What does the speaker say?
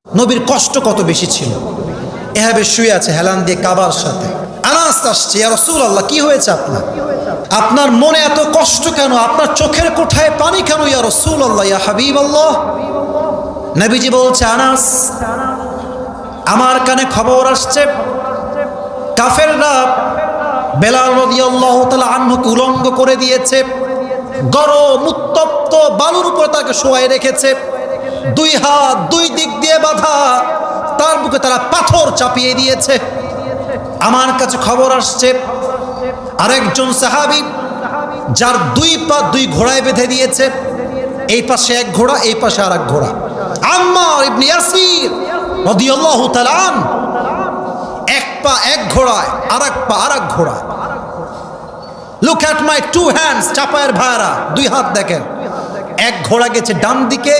নবীর কষ্ট কত বেশি ছিল। এভাবে শুয়ে আছে হেলান দিয়ে কাবার সাথে। আনাস আসছে, ইয়া রাসূলুল্লাহ, কি হয়েছে আপনার? আপনার মনে এত কষ্ট কেন? আপনার চোখের কোঠায় পানি কেন ইয়া রাসূলুল্লাহ, ইয়া হাবিবাল্লাহ? নবীজি বলছে, আনাস, আমার কানে খবর আসছে কাফেররা বেলাল রাদিয়াল্লাহু তাআলা আনহুকে উলঙ্গ করে দিয়েছে, গরম উত্তপ্ত বালুর উপর তাকে শোয়ায় রেখেছে, দুই হাত দুই দিক দিয়ে বাঁধা, তার বুকে তারা পাথর চাপিয়ে দিয়েছে। আমার কাছে খবর আসছে আরেকজন সাহাবী যার দুই পা দুই ঘোড়ায় বেঁধে দিয়েছে, এই পাশে এক ঘোড়া, এই পাশে আর এক ঘোড়া, আম্মার ইবনে ইয়াসির রাদিয়াল্লাহু তাআলা আনহু, এক পা এক ঘোড়ায়, আর এক পা আর এক ঘোড়ায়। Look at my two hands, চাপায়ের ভাইরা, দুই হাত দেখেন, এক ঘোড়া গেছে ডান দিকে,